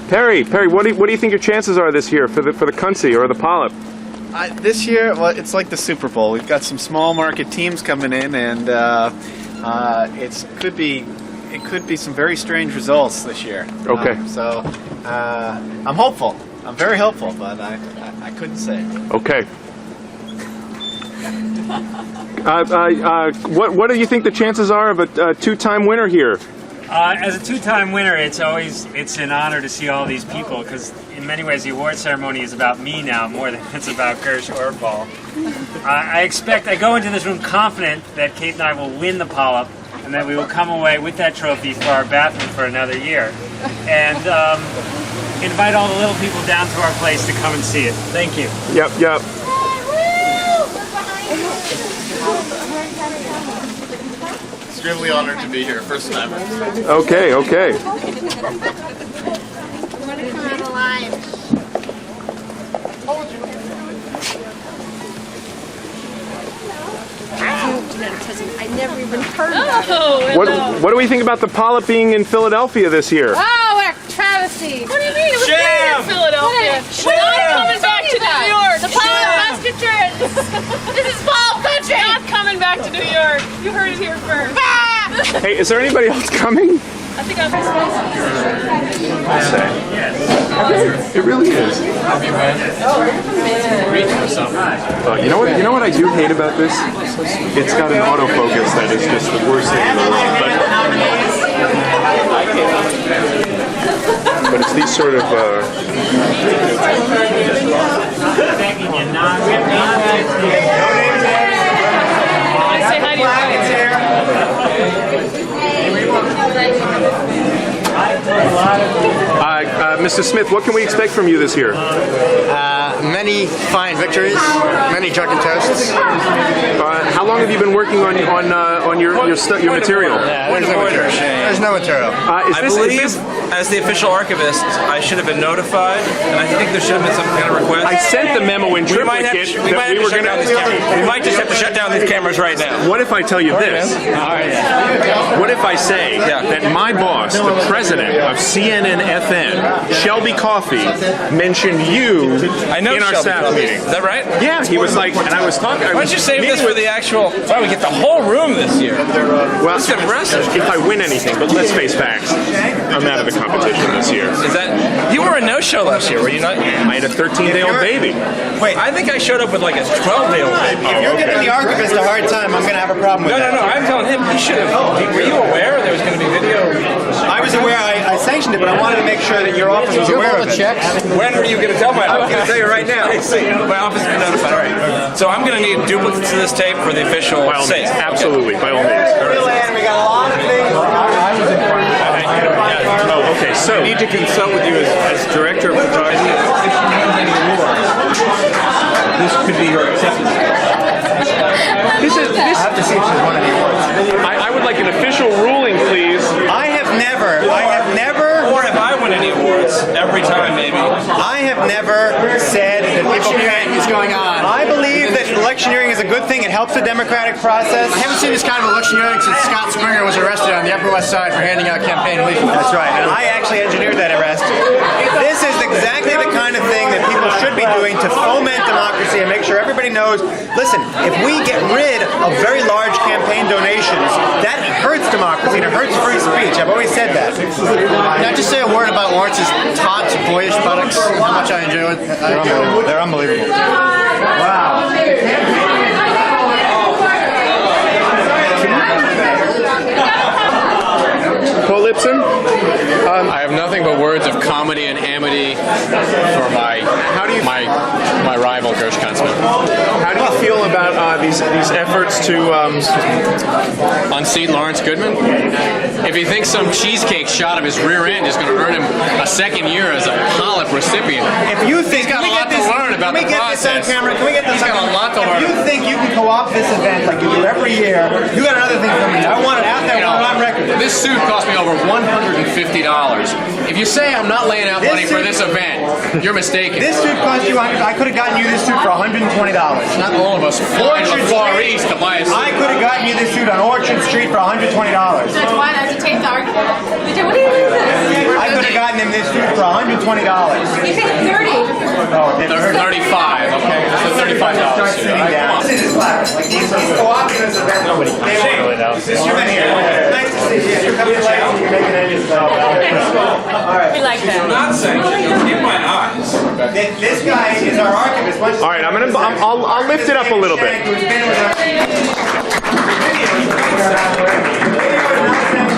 Perry, what do you think your chances are this year for the Kunze or the Polyp? This year, well, it's like the Super Bowl. We've got some small market teams coming in, and it could be some very strange results this year. Okay. So I'm hopeful. I'm very hopeful, but I couldn't say. Okay. What do you think the chances are of a two-time winner here? As a two-time winner, it's an honor to see all these people, because in many ways the award ceremony is about me now more than it's about Gersh or Paul. I go into this room confident that Kate and I will win the Polyp, and that we will come away with that trophy for our bathroom for another year. And invite all the little people down to our place to come and see it. Thank you. Yep. Extremely honored to be here, first timer. Okay. You want to come out alive? I never even heard of it. What do we think about the Polyp being in Philadelphia this year? Oh, what a travesty. What do you mean? It was in Philadelphia. We're not coming back to New York. The Polyp Musketeers. This is Paul Country. Not coming back to New York. You heard it here first. Hey, is there anybody else coming? I think I'm supposed to. I'll say. It really is. You know what I do hate about this? It's got an autofocus that is just the worst thing in the world. But it's these sort of Say hi to Mr. Smith, what can we expect from you this year? Many fine victories, many drunken toasts. How long have you been working on your material? There's no material. I believe, as the official archivist, I should have been notified, and I think there should have been some kind of request. I sent the memo in triplicate that we were going to. We might just have to shut down these cameras right now. What if I tell you this? What if I say that my boss, the president of CNN-FN, Shelby Coffey, mentioned you in our staff meeting? Is that right? Yeah, he was like, and I was talking. Why don't you save this for the actual? Wow, we get the whole room this year. Well, that's impressive. If I win anything, but let's face facts, I'm out of the competition this year. Is that? You were a no-show last year, were you not? I had a 13-day-old baby. Wait, I think I showed up with like a 12-day-old baby. If you're giving the archivist a hard time, I'm going to have a problem with that. No. I'm telling him he should have. Were you aware there was going to be video? I was aware. I sanctioned it, but I wanted to make sure that your office was aware of it. When were you going to tell my office? I'm going to tell you right now. My office is notified. All right. So I'm going to need duplicates of this tape for the official sale. Absolutely, by all means. We got a lot of things. Oh, okay. So I need to consult with you as director of photography. This could be your acceptance. I have to see if she's won any awards. I would like an official ruling, please. I have never. Or if I win any awards, every time maybe. I have never said that people can't. What's going on? I believe that electioneering is a good thing. It helps the democratic process. I haven't seen this kind of electioneering since Scott Springer was arrested on the Upper West Side for handing out campaign leaflets. That's right, and I actually engineered that arrest. This is exactly the kind of thing that people should be doing to foment democracy and make sure everybody knows, listen, if we get rid of very large campaign donations, that hurts democracy and it hurts free speech. I've always said that. Can I just say a word about Lawrence's Tots Boyish products? How much I enjoy it. They're unbelievable. Wow. Paul Lipson? I have nothing but words of comedy and amity for my rival Gersh Kunzman. How do you feel about these efforts to unseat Lawrence Goodman? If he thinks some cheesecake shot of his rear end is going to earn him a second year as a Polyp recipient, if you think he's got a lot to learn about the process. Can we get this He's got a lot to learn. If you think you can co-opt this event like you do every year, you got another thing coming. I want it out there on record. This suit cost me over $150. If you say I'm not laying out money for this event, you're mistaken. This suit cost you. I could have gotten you this suit for $120. Not all of us fly to the Far East to buy a suit. I could have gotten you this suit on Orchard Street for $120. That's why I have to take Sorry. What do you think this? I could have gotten him this food for $120. You paid 30. Oh, okay. 35. Okay, so $35. Start sitting down. This is flat. Like these co-opting this event. Nobody Is this your man here? Nice to see you. You're coming late and you're making any stuff. All right. We like that. Not sanctioned. You'll keep my eyes. This guy is our archivist. All right, I'll lift it up a little bit. Who's been with us.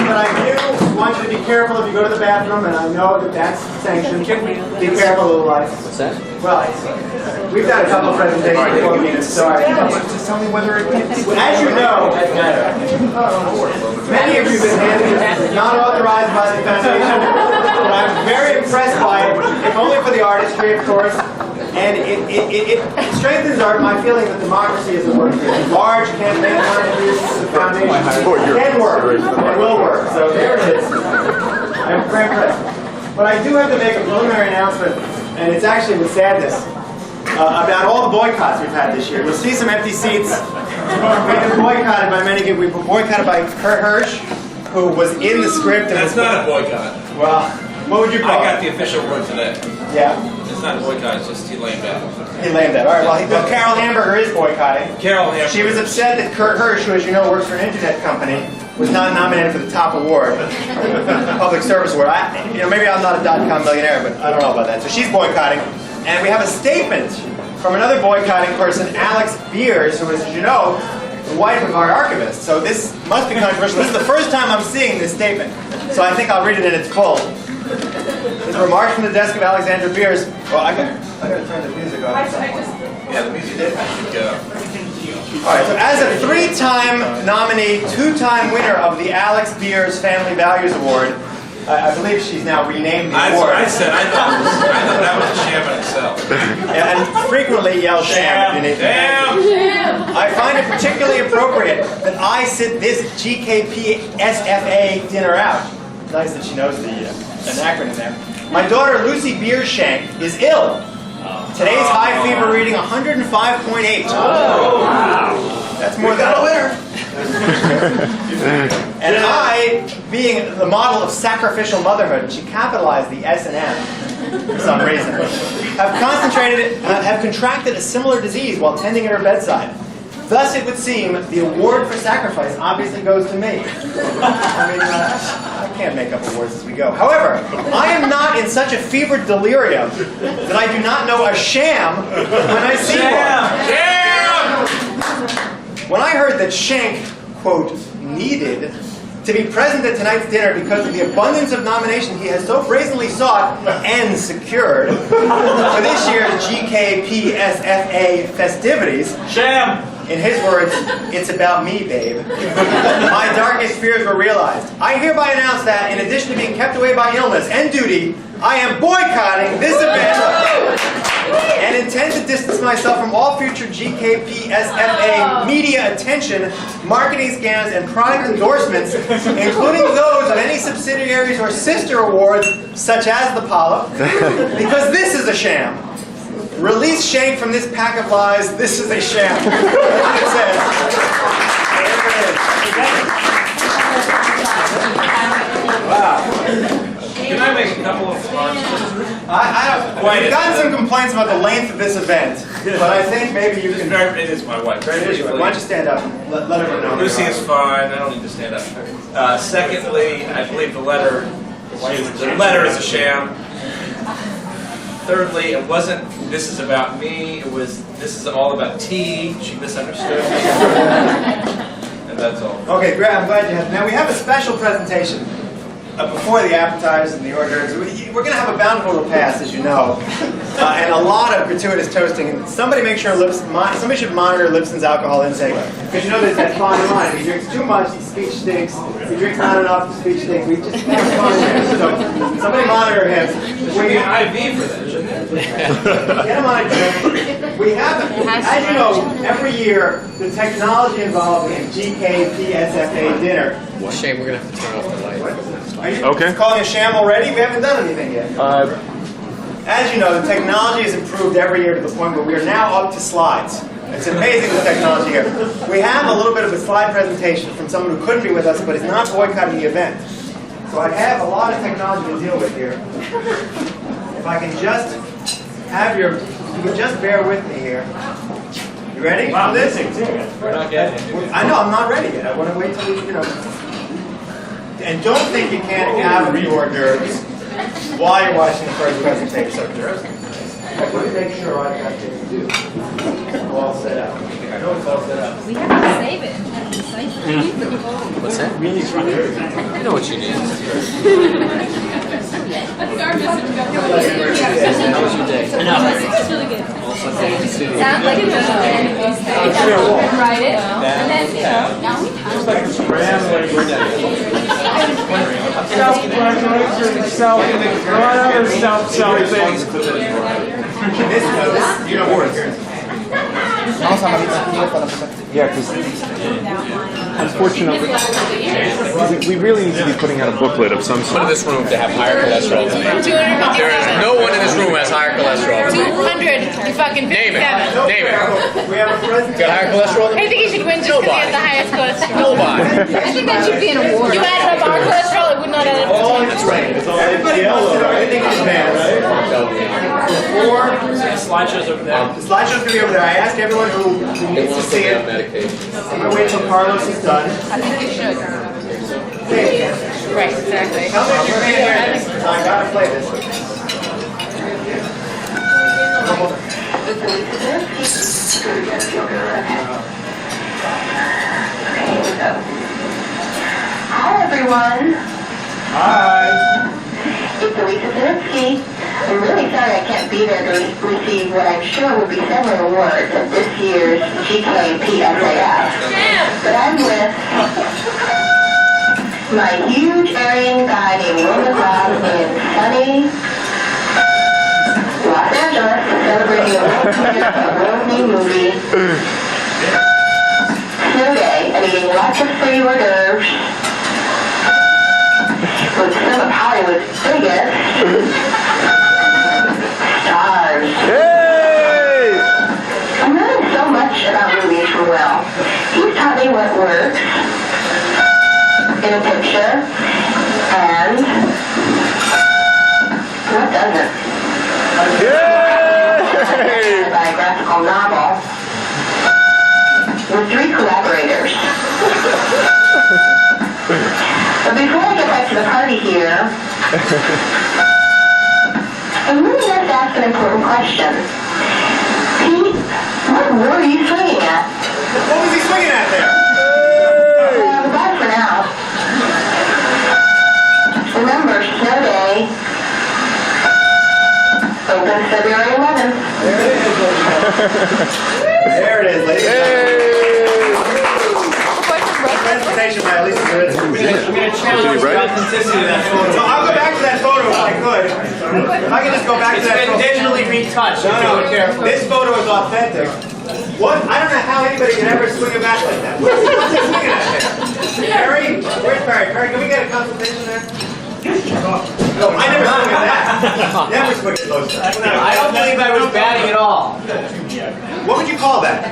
But I do want you to be careful if you go to the bathroom, and I know that that's sanctioned. Be careful, little life. What's that? Well, we've done a couple of presentations before the meeting, so just tell me whether it is. As you know, many of you have been handed this. It's not authorized by the Foundation, but I'm very impressed by it, if only for the artistry, of course. And it strengthens my feeling that democracy is a work here. Large campaign contributions to the foundation can work, and will work. So there it is. I'm very impressed. But I do have to make a preliminary announcement, and it's actually with sadness, about all the boycotts we've had this year. You'll see some empty seats. We've been boycotted by many people. We were boycotted by Kurt Hirsch, who was in the script. That's not a boycott. Well, what would you call I got it? the official word today. Yeah. It's not a boycott, it's just he lamed out. He lamed that. All right, well, Carol Hamburger is boycotting. Carol Hamburger. She was upset that Kurt Hirsch, who, as you know, works for an internet company, was not nominated for the top award, public service award. Maybe I'm not a .com millionaire, but I don't know about that. So she's boycotting. And we have a statement from another boycotting person, Alex Beers, who is, as you know, the wife of our archivist. So this must be controversial. This is the first time I'm seeing this statement. So I think I'll read it in its full. This remark from the desk of Alexandra Beers. Well, I gotta turn the music off. Yeah, the music did. Should go. All right, so as a 3-time nominee, 2-time winner of the Alex Beers Family Values Award, I believe she's now renamed the award. I thought that was a sham in itself. And frequently yell sham if you need to. Damn! I find it particularly appropriate that I sit this GKPSAF dinner out. Nice that she knows the an acronym there. My daughter Lucy Beershank is ill. Today's high fever reading 105.8. Oh, wow. That's more than a winner. And I, being the model of sacrificial motherhood, and she capitalized the S and M for some reason, have contracted a similar disease while tending at her bedside. Thus, it would seem the award for sacrifice obviously goes to me. I mean, I can't make up awards as we go. However, I am not in such a fevered delirium that I do not know a sham when I see one. When I heard that Schenck, quote, needed to be present at tonight's dinner because of the abundance of nominations he has so brazenly sought and secured for this year's GKPSAF festivities. Sham! In his words, it's about me, babe. My darkest fears were realized. I hereby announce that, in addition to being kept away by illness and duty, I am boycotting this event and intend to distance myself from all future GKPSAF media attention, marketing scams, and product endorsements, including those of any subsidiaries or sister awards, such as the Polyp, because this is a sham. Release Schenck from this pack of lies. This is a sham. That's what it says. Wow. Can I make a couple of remarks? We've gotten some complaints about the length of this event, but I think maybe you can... It is my wife. Why don't you stand up and let everyone know. Lucy is fine. I don't need to stand up. Secondly, I believe the letter is a sham. Thirdly, it wasn't, this is about me, this is all about tea. She misunderstood me. And that's all. Okay, great. I'm glad you have. Now we have a special presentation before the appetizers and the hors d'oeuvres. We're going to have a bountiful repast, as you know, and a lot of gratuitous toasting. And somebody make sure somebody should monitor Lipson's alcohol intake, because you know there's that fine line. If he drinks too much, his speech stinks. If he drinks not enough, his speech stinks. We just have fun there. So somebody monitor him. We get IV for that, shouldn't it? Get him on a drink. We have, as you know, every year the technology involved in GKPSAF dinner. Well, shame, we're going to have to turn off the light. Are you Okay. calling a sham already? We haven't done anything yet. As you know, the technology has improved every year to the point where we are now up to slides. It's amazing the technology here. We have a little bit of a slide presentation from someone who couldn't be with us but is not boycotting the event. So I have a lot of technology to deal with here. If I can just have you can just bear with me here. You ready? Wow, for this? We're not getting it. I know, I'm not ready yet. I want to wait till you know. And don't think you can't have the hors d'oeuvres while you're watching the first presentation. Let me make sure I've got things to do. All set up. I know it's all set up. We have to save it and have it deciphered. What's that? Really? I know what you need. How was your day? It's really good. Sounds like it's write it, and then, now we have. You know words. Yeah, because unfortunately, we really need to be putting out a booklet of some Someone in sort. this room to have higher cholesterol than me. 257. There is no one in this room who has higher cholesterol than me. 200. You fucking Name it. 57. Name it. We have a presentation. Got higher cholesterol than I me? think you should win just because he has the highest cholesterol. Nobody. I think that should be an award. You added up our cholesterol, it would not add up to That's right. Everybody wants to know everything in advance. Before Slideshows over there. the slideshow's gonna be over there. I asked everyone who needs to see it. medication. I'm gonna wait till Carlos is done. I think you should. Hey, Right, exactly. tell me if you can hear this. I gotta play this. Hi everyone. Hi. It's Lisa Zirinsky. I'm really sorry I can't be there to receive what I'm sure will be several awards at this year's GKPSAF. But I'm with my huge Aryan guy named Wilma Bob in sunny Los Angeles celebrating the world premiere of a world-new movie, Snow Day, and eating lots of free hors d'oeuvres with some of Hollywood's biggest stars. Hey! I'm learning so much about movies from Will. He's taught me what works in a picture and what doesn't. A biographical novel with 3 collaborators. But before I get back to the party here, I really have to ask an important question. Pete, what were you swinging at? What was he swinging at there? Goodbye for now. Remember, Snow Day opens February 11th. There it is, ladies and gentlemen. Presentation by Lisa Zirinsky. I'm going to challenge the authenticity of that photo. So I'll go back to that photo if I could. If I could just go back to that photo. digitally retouched. No, this photo is authentic. What? I don't know how anybody can ever swing a bat like that. What's he swinging at there? Barry? Where's Barry? Barry, can we get a consultation there? No, I never swung at that. Never swing at those guys. I don't believe I was batting at all. What would you call that?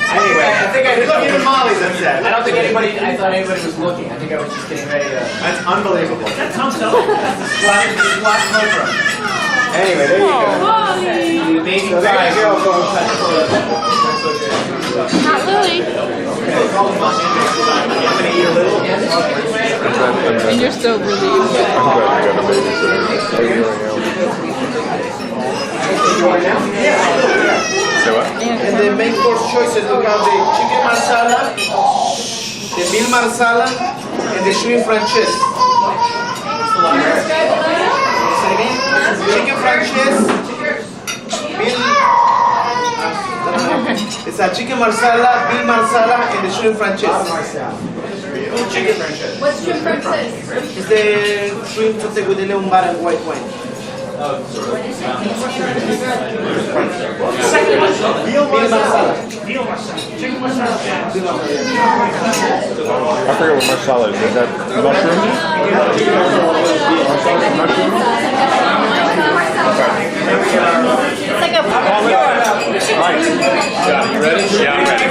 Anyway, I think look, even Molly's upset. I don't think I thought anybody was looking. I think I was just getting ready to... That's unbelievable. That's Thompson. Black Cobra. Anyway, there you go. The amazing So there prize. you go, folks. Not Lily. I'm gonna eat a little. And you're so relieved. And the main course choices we have the chicken marsala, the meal marsala, and the shrimp franchise. Chicken franchise, meal. It's a chicken marsala, meal marsala, and the shrimp franchise. Chicken franchise. What's shrimp franchise? It's the shrimp sauce with the lemon butter and white wine. I forget what marsala is. Is that mushroom? It's like a You ready? Yeah, I'm ready.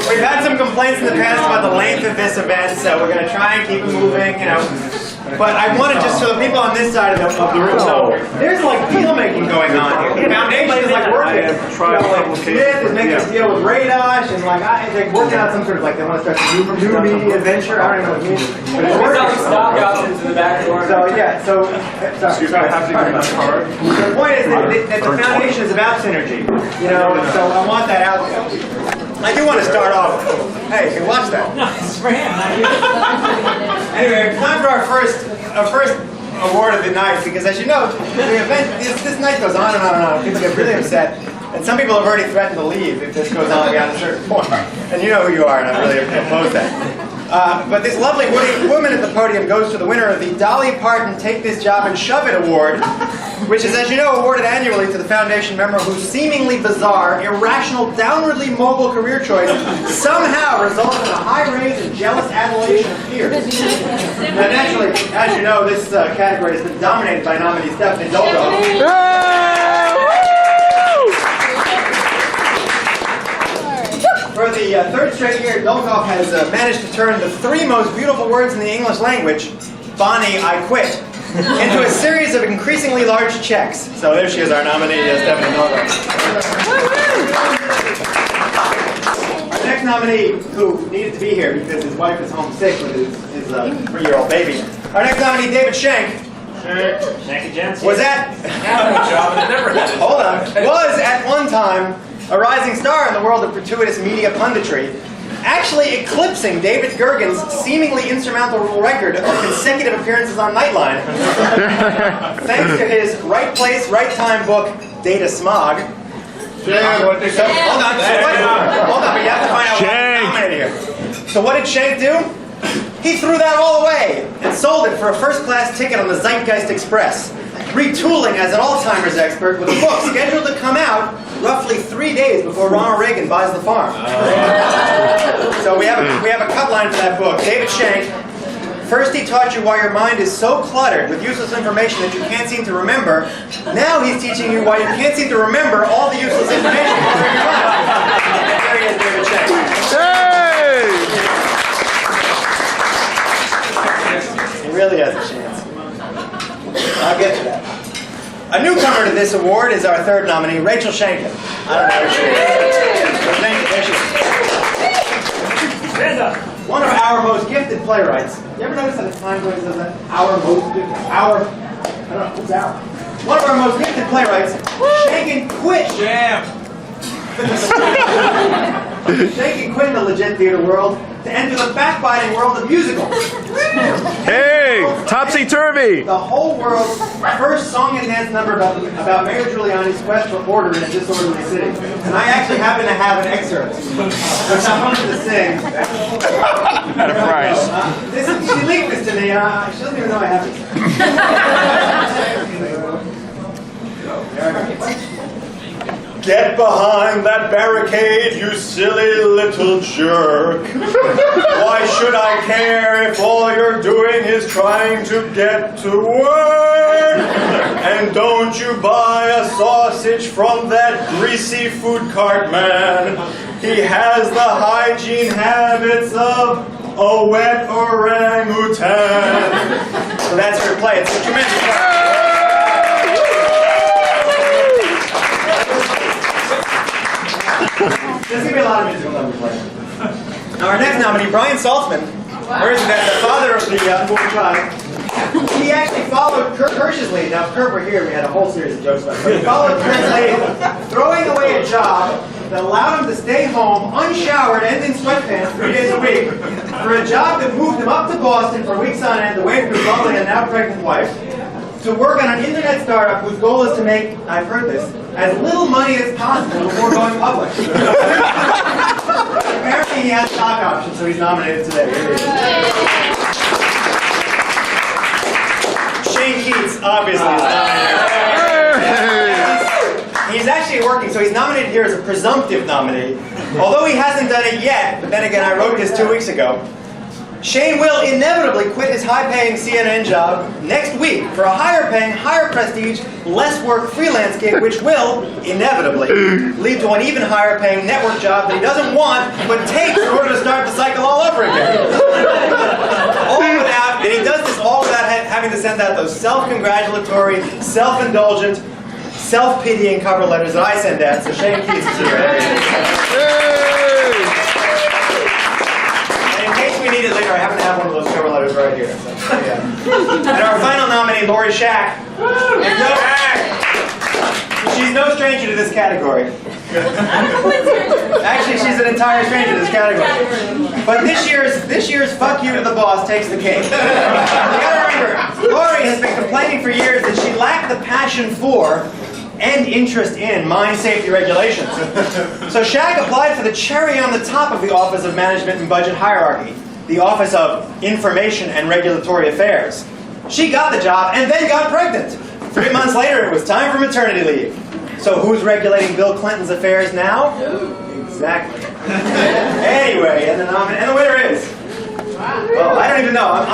We we've had some complaints in the past about the length of this event, so we're going to try and keep it moving, you know. But I wanted just so the people on this side of the room know, there's like deal making going on here. The foundation is like working. Smith is making a deal with Radosh, and like it's like working on some sort of like they want to start a new media adventure. I don't even know what it means. But it's working. Into the back door. So yeah, sorry, I have to get my card. The point is that the foundation is about synergy, you know, and so I want that out there. I do want to start off. Hey, you can watch that. No, it's for him, not you. Anyway, it's time for our first award of the night, because as you know, the event this night goes on and on and on. People get really upset, and some people have already threatened to leave if this goes on beyond a certain point. And you know who you are, and I really oppose that. But this lovely woman at the podium goes to the winner of the Dolly Parton Take This Job and Shove It Award, which is, as you know, awarded annually to the foundation member whose seemingly bizarre, irrational, downwardly mobile career choice somehow results in a high raise and jealous adulation of peers. Now, naturally, as you know, this category has been dominated by nominee Stephanie Dolgo. For the third straight year, Dolgoff has managed to turn the three most beautiful words in the English language, Bonnie, I quit, into a series of increasingly large checks. So there she is, our nominee, Stephanie Dolgoff. Our next nominee, who needed to be here because his wife is home sick with his 3-year-old baby. Our next nominee, David Schenk. Was at one time a rising star in the world of gratuitous media punditry, actually eclipsing David Gergen's seemingly insurmountable record of consecutive appearances on Nightline. Thanks to his Right Place, Right Time book, Data Smog. Hold on, but you have to find out what's nominated here. So what did Schenk do? He threw that all away and sold it for a first-class ticket on the Zeitgeist Express, retooling as an Alzheimer's expert with a book scheduled to come out roughly 3 days before Ronald Reagan buys the farm. So we have a cut line for that book. David Schenk. First he taught you why your mind is so cluttered with useless information that you can't seem to remember. Now he's teaching you why you can't seem to remember all the useless information in your mind. There he is, David Schenk. He really has a chance. I'll get to that. A newcomer to this award is our third nominee, Rachel Shanklin. I don't know who she is. There she is. One of our most gifted playwrights. You ever notice that at times when it says that? One of our most gifted playwrights, Shanklin quit. Shanklin quit the legit theater world to enter the backbiting world of musicals. Hey, topsy-turvy! The whole world's first song and dance number about Mayor Giuliani's quest for order in a disorderly city. And I actually happen to have an excerpt, which I wanted to sing. At a price. She leaked this to me. She doesn't even know I have it. Get behind that barricade, you silly little jerk. Why should I care if all you're doing is trying to get to work? And don't you buy a sausage from that greasy food cart man. He has the hygiene habits of a wet orangutan. So that's your play. It's a tremendous play. There's going to be a lot of musical numbers playing. Now our next nominee, Brian Saltzman, where is that? The father of the poor child. He actually followed Kirsch's lead. Now if Kurt were here, we had a whole series of jokes about it. But he followed Kurt's lead, throwing away a job that allowed him to stay home, unshowered and in sweatpants 3 days a week, for a job that moved him up to Boston for weeks on end, away from his lovely and now pregnant wife, to work on an internet startup whose goal is to make, I've heard this, as little money as possible before going public. Apparently he has stock options, so he's nominated today. Shane Keats, obviously, is nominated. He's actually working, so he's nominated here as a presumptive nominee. Although he hasn't done it yet, but then again, I wrote this 2 weeks ago. Shane will inevitably quit his high-paying CNN job next week for a higher-paying, higher prestige, less work freelance gig, which will inevitably lead to an even higher-paying network job that he doesn't want but takes in order to start the cycle all over again. And he does this all without having to send out those self-congratulatory, self-indulgent, self-pitying cover letters that I send out. So Shane Keats is here. In case we need it later, I happen to have one of those cover letters right here. So, yeah. And our final nominee, Lori Shack. She's no stranger to this category. Actually, she's an entire stranger to this category. But this year's fuck you to the boss takes the cake. You gotta remember, Lori has been complaining for years that she lacked the passion for and interest in mine safety regulations. So Shag applied for the cherry on the top of the Office of Management and Budget Hierarchy, the Office of Information and Regulatory Affairs. She got the job and then got pregnant. 3 months later, it was time for maternity leave. So who's regulating Bill Clinton's affairs now? Exactly. Anyway, and the winner is... Well, I don't even know. I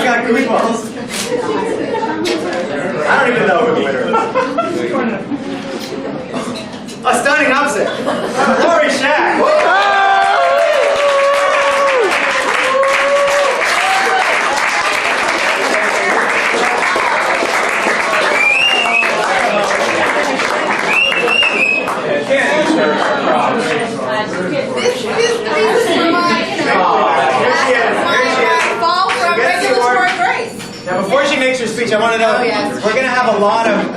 got goosebumps. I don't even know who the winner is. A stunning upset. Lori Shack. Now, before she makes her speech, I want to know we're going to have a lot of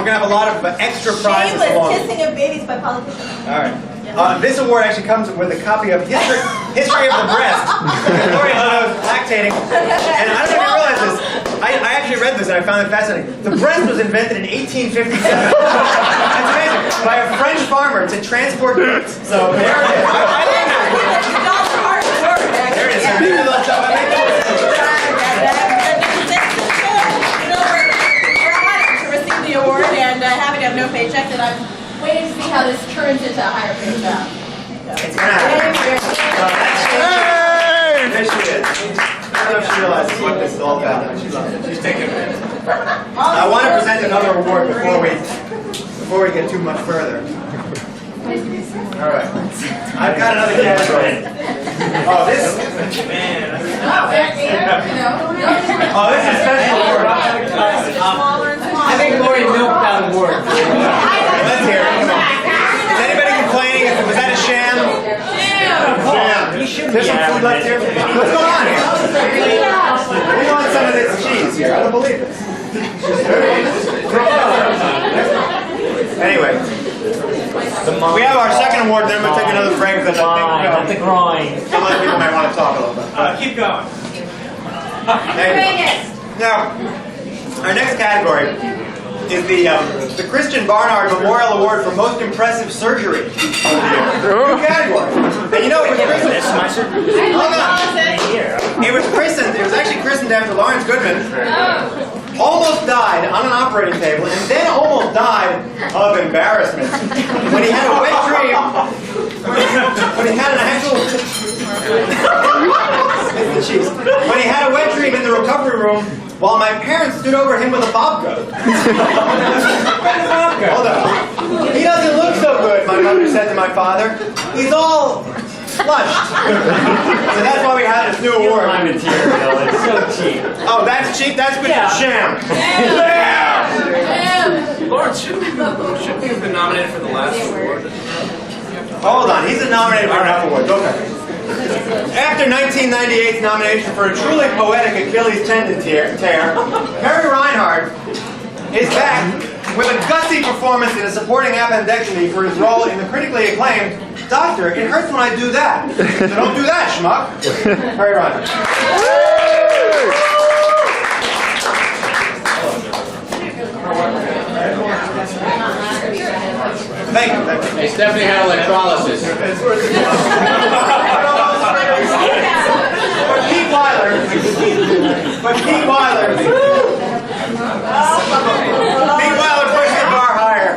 extra prizes along. Kissing of babies by politicians. All right. This award actually comes with a copy of History of the Breast. Lori was lactating, and I don't know if you realize this. I actually read this and I found it fascinating. The breast was invented in 1857. That's amazing. By a French farmer to transport goods. So there it is. There it is. So maybe they'll tell me. Award and happy to have no paycheck, that I'm waiting to see how this turns into a higher paid job. It's gonna happen. There she is. I don't know if she realizes what this is all about. She's taking it. I want to present another award before we get too much further. All right. I've got another category. Oh, this is special award. I think Lori milked that award. Let's hear it. Is anybody complaining? Was that a sham? Sham. There's some food left here. What's going on here? We want some of this cheese here. I don't believe this. Anyway, we have our second award. Then we'll take another break because I think some other people might want to talk a little bit. Keep going. Now, our next category is the Christian Barnard Memorial Award for Most Impressive Surgery of the Year. New category. And you know, it was christened. Hold on. It was actually christened after Lawrence Goodman. Almost died on an operating table, and then almost died of embarrassment when he had a wet dream. When he had an actual. When he had a wet dream in the recovery room, while my parents stood over him with a babka. Hold on. He doesn't look so good, my mother said to my father. He's all flushed. So that's why we have this new award. It's so cheap. Oh, that's cheap? That's good. Yeah. Sham. Lawrence, shouldn't we have been nominated for the last award? Hold on. He's nominated for enough awards. Okay. After 1998's nomination for a truly poetic Achilles tendon tear, Harry Reinhardt is back with a gutsy performance in a supporting appendectomy for his role in the critically acclaimed Doctor, It Hurts When I Do That. So don't do that, schmuck. Harry Reinhardt. Thank you. Hey, Stephanie had electrolysis. But Pete Weiler pushed the bar higher.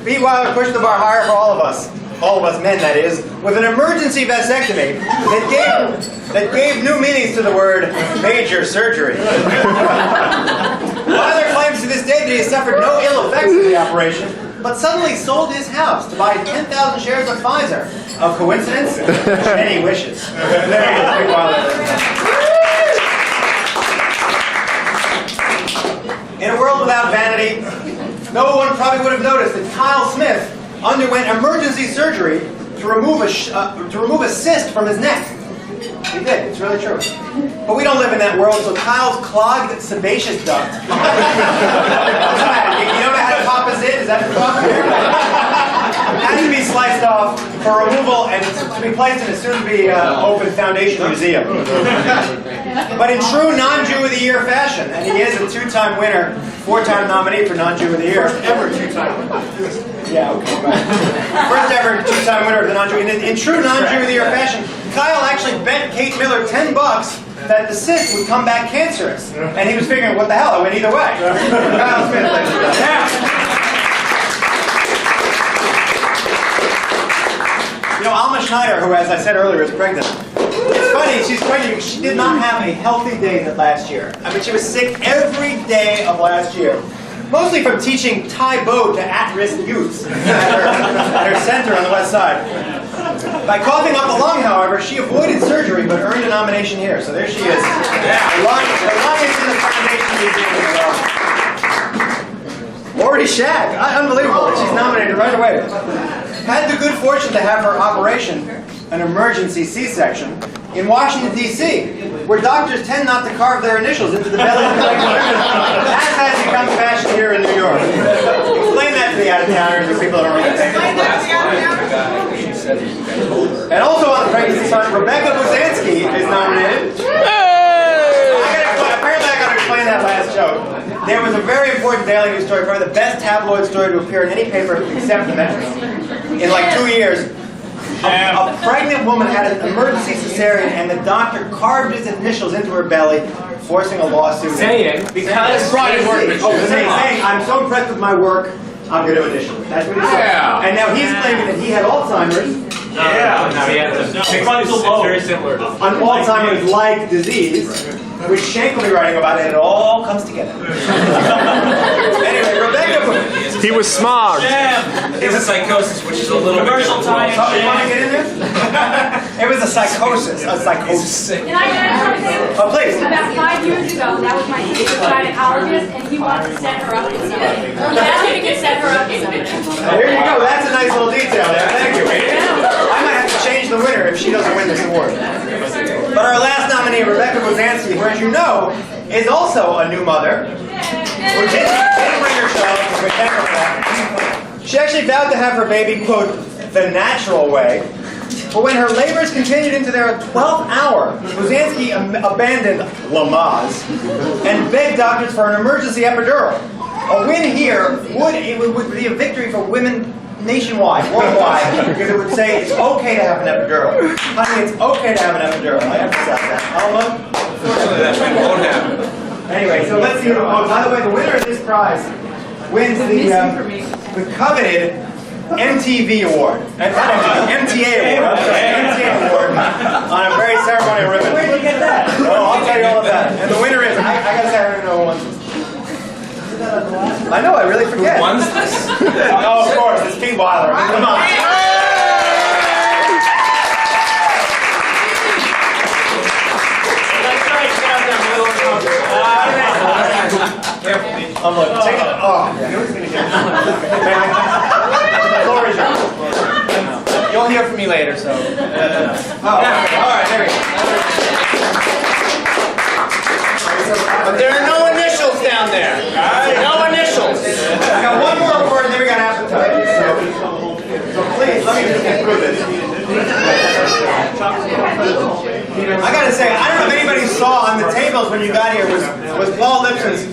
Pete Weiler pushed the bar higher for all of us. all of us men that is, with an emergency vasectomy that gave new meanings to the word major surgery. Father claims to this day that he has suffered no ill effects of the operation, but suddenly sold his house to buy 10,000 shares of Pfizer. Of coincidence? Many wishes. In a world without vanity, no one probably would have noticed that Kyle Smith underwent emergency surgery to remove a cyst from his neck. He did. It's really true. But we don't live in that world, so Kyle's clogged sebaceous duct. You don't know how to pop a zit? Is that the problem? Had to be sliced off for removal and to be placed in a soon-to-be open foundation museum. But in true non-Jew of the Year fashion, and he is a two-time winner, 4-time nominee for non-Jew of the Year. First ever two-time winner. Yeah, okay. First ever two-time winner of the non-Jew. In true non-Jew of the Year fashion, Kyle actually bet Kate Miller $10 that the cyst would come back cancerous. And he was figuring, what the hell, I went either way. Kyle Smith, ladies and gentlemen. Yeah. You know, Alma Schneider, who, as I said earlier, is pregnant. It's funny, she's pregnant. She did not have a healthy day last year. I mean, she was sick every day of last year. Mostly from teaching Thai Bo to at-risk youths at her center on the west side. By coughing up a lung, however, she avoided surgery but earned a nomination here. So there she is. Her lung is in the foundation museum. Lori Shag, unbelievable. She's nominated right away. Had the good fortune to have her operation, an emergency C-section, in Washington, D.C., where doctors tend not to carve their initials into the belly of the pregnant women, as has become fashion here in New York. Explain that to the out-of-towners or people that don't read it. And also on the pregnancy side, Rebecca Buzansky is nominated. Apparently I got to explain that last joke. There was a very important Daily News story, probably the best tabloid story to appear in any paper except the Metro, in like 2 years. A pregnant woman had an emergency cesarean, and the doctor carved his initials into her belly, forcing a lawsuit. Saying, I'm so impressed with my work, I'm going to initial it. That's what he said. Yeah. And now he's claiming that he had Alzheimer's. Yeah. No, he had very similar. An Alzheimer's-like disease, which Shank will be writing about, and it all comes together. Anyway, Rebecca. He was smart. It's a psychosis, which is a little commercial time. You want to get in there? It was a psychosis. A psychosis. Can I add something? Oh, please. About 5 years ago, that was my sister's gynecologist, and he wanted to set her up in something. He asked me to set her up in something. Here you go. That's a nice little detail there. Thank you. I might have to change the winner if she doesn't win this award. But our last nominee, Rebecca Buzansky, who, as you know, is also a new mother. Who didn't bring her child. She actually vowed to have her baby, quote, the natural way. But when her labors continued into their 12th hour, Buzansky abandoned Lamaze and begged doctors for an emergency epidural. A win here would be a victory for women nationwide, worldwide, because it would say it's okay to have an epidural. Honey, it's okay to have an epidural. I emphasize that. Alma? Unfortunately, that won't happen. Anyway, so let's see. Oh, by the way, the winner of this prize wins the coveted MTV award. MTA award. MTA award on a very ceremonial ribbon. Where did you get that? Oh, I'll tell you all about it. And the winner is, I gotta say, I don't know who won this. I know, I really forget. Who won this? Oh, of course, it's Pete Weiler. Come on. I'm like, take it. Oh, you know who's going to get it. The floor is yours. You'll hear from me later, so. Oh, okay. All right, there we go. But there are no initials down there. No initials. I got one more word, and then we got appetite. So please, let me just improve this. I gotta say, I don't know if anybody saw on the tables when you got here was Paul Lipson's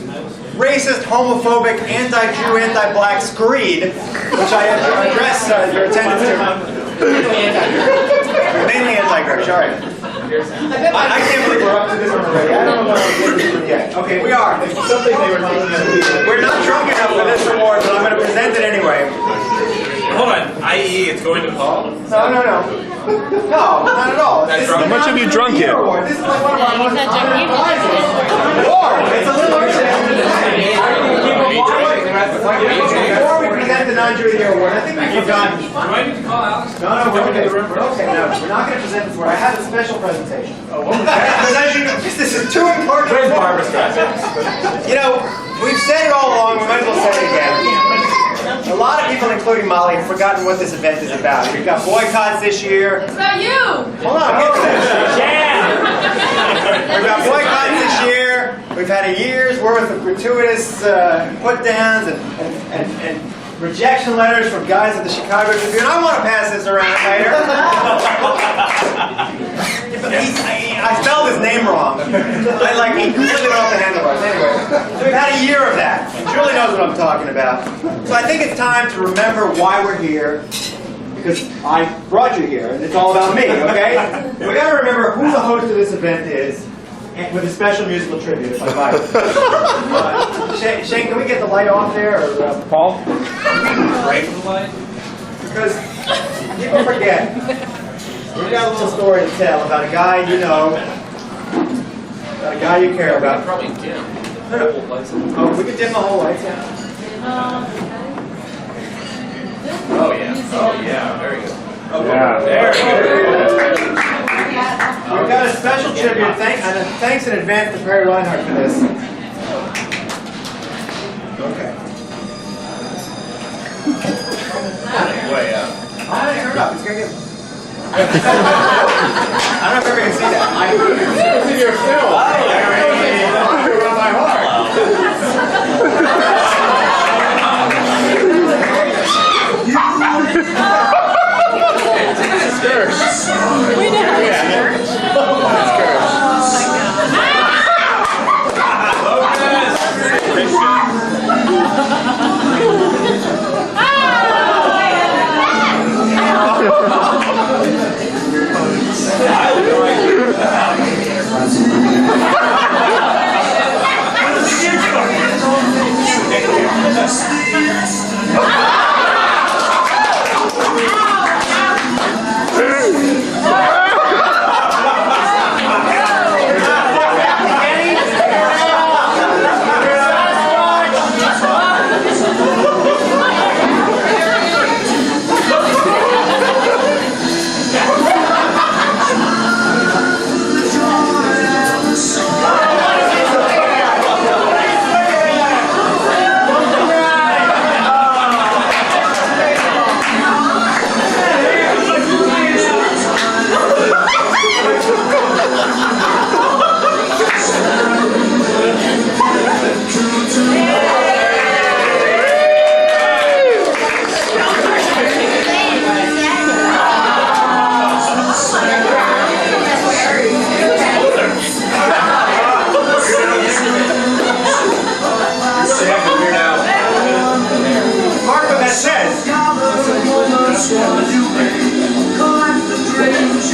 racist, homophobic, anti-Jew, anti-black screed, which I address your attendance to. Mainly anti-Jewish, all right. I can't believe we're up to this one already. I don't know what I'm getting yet. Okay, we are. We're not drunk enough for this award, but I'm going to present it anyway. hold on. I.e. it's going to Paul? No, not at all. How much have you drunk yet? This is like one of our most It's a little before we present the non-Jury Year Award, I think we've forgotten. Do I need to call Alex? No, we're not going to present this award. I have a special presentation. Oh, what was that? This is too important. Where's Barbara's You know, we've said it all along, we might as well say it again. A lot of people, including Molly, have forgotten what this event is about. We've got boycotts this year. It's about you! Hold on, get this. We've got boycotts this year. We've had a year's worth of gratuitous put-downs and rejection letters from guys at the Chicago Tribune. I want to pass this around later. I spelled his name wrong. He completely went off the handlebars. Anyway, so we've had a year of that. Julie knows what I'm talking about. So I think it's time to remember why we're here, because I brought you here, and it's all about me, okay? We got to remember who the host of this event is, and with a special musical tribute, if I might. Shane, can we get the light off there, or Paul? Break the light? Because people forget. We've got a little story to tell about a guy you know, about a guy you care about. Probably dim. Oh, we can dim the whole lights down. Oh yeah. Oh yeah. Very good. Yeah. There we go. We've got a special tribute. Thanks in advance to Perry Reinhardt for this. Okay. Way up. Turn it up. It's gonna get. I don't know if everybody can see that. It's in your film. Around my heart. We know.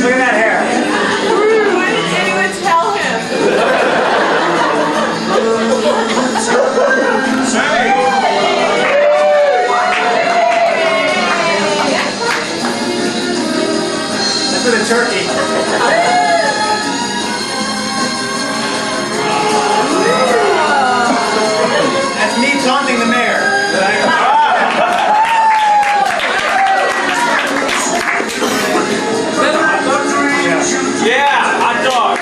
Look at that hair. Why didn't anyone tell him? That's for the turkey. That's me taunting the mayor. Yeah, hot dog.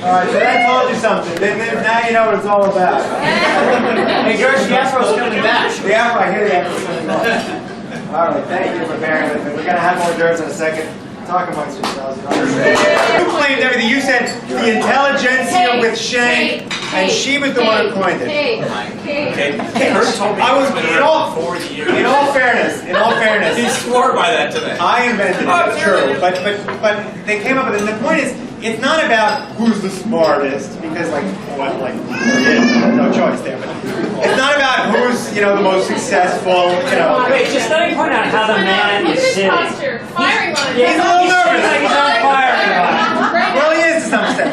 Alright, so that told you something. Now you know what it's all about. Hey, George, the Afro's coming back. The Afro, I hear the Afro's coming back. All right, thank you for bearing with me. We're going to have more dirts in a second. Talk amongst yourselves. You claimed everything. You said the intelligentsia with Shank, and she was the one who coined it. I was in all fairness. He swore by that today. I invented it. It's true, but they came up with it. And the point is, it's not about who's the smartest, because no choice there. But it's not about who's the most successful. Wait, just let me point out how the man is sitting. Firing line. He's a little nervous. He's on firing line. Well, he is to some extent.